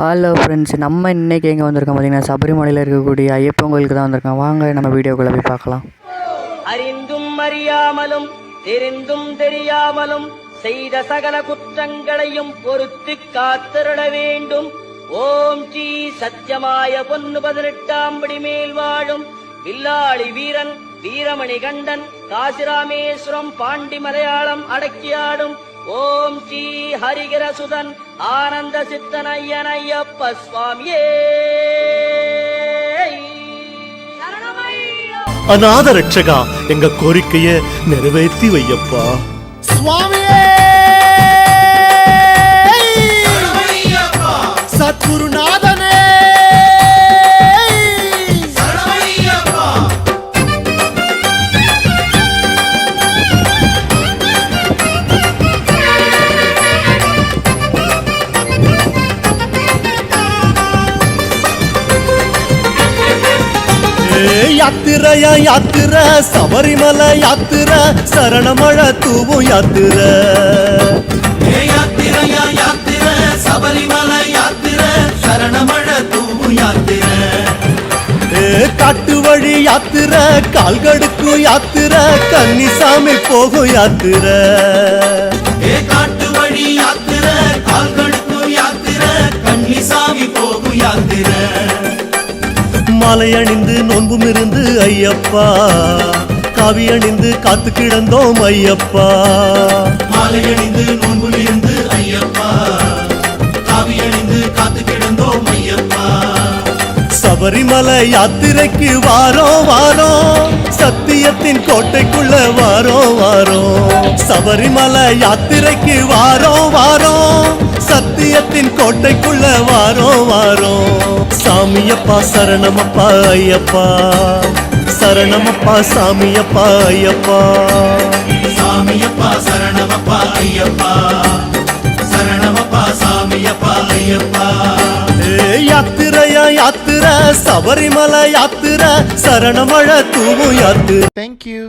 Hello friends, நம்ம இன்றைக்கி எங்கே வந்திருக்கோம் பார்த்தீங்கன்னா, சபரிமலையில் இருக்கக்கூடிய ஐயப்பன் கோயிலுக்கு தான் வந்திருக்கோம். வாங்க நம்ம வீடியோக்குள்ளே போய் பார்க்கலாம். அறிந்தும் அறியாமலும் தெரிந்தும் தெரியாமலும் செய்த சகல குற்றங்களையும் பொறுத்து காத்திருட வேண்டும். ஓம் ஸ்ரீ சத்தியமாய பொன்னு 18ஆம் படி மேல் வாழும் வில்லாளி வீரன் வீரமணி கண்டன் காசிராமேஸ்வரம் பாண்டி மலையாளம் அடக்கியாடும் ஓம் ஸ்ரீ ஹரிகரசுதன் ஆனந்த சித்தனையனையப்ப சுவாமியே. அநாத ரட்சகா, எங்க கோரிக்கைய நிறைவேற்றி வையப்பா. சுவாமியே, சத்குருநாதனே, யாத்திரையா யாத்திர, சபரிமலை யாத்திர, சரணமழ தூவும் யாத்திர. யாத்திரையா யாத்திர, சபரிமலை யாத்திர, சரணமழ தூவும் யாத்திர. காட்டு வழி யாத்திர, கால்கடுக்கும் யாத்திர, கன்னிசாமி போகும் யாத்திர. காட்டு வழி யாத்திர, கால்கடுக்கும் யாத்திர, கன்னிசாமி போகும் யாத்திர. மாலை அணிந்து நோன்பும் இருந்து ஐயப்பா, காவி அணிந்து காத்து கிடந்தோம் ஐயப்பா. மாலை அணிந்து நோன்பும் இருந்து ஐயப்பா, காவி அணிந்து காத்து கிடந்தோம் ஐயப்பா. சபரிமலை யாத்திரைக்கு வாரோம் வாரோம், சத்தியத்தின் கோட்டைக்குள்ள வாரோம் வாரோம். சபரிமலை யாத்திரைக்கு வாரோம் வாரோம், சத்தியத்தின் கோட்டைக்குள்ள வாரோம் வாரோம். சாமியப்பா சரணமப்பா ஐயப்பா, சரணமப்பா சாமியப்பா ஐயப்பா. சாமியப்பா சரணமப்பா ஐயப்பா, சரணமப்பா சாமியப்பா ஐயப்பா. யாத்திரையா யாத்திர, சபரிமலை யாத்திர, சரணமழ தூவும் யாத்திர. Thank you.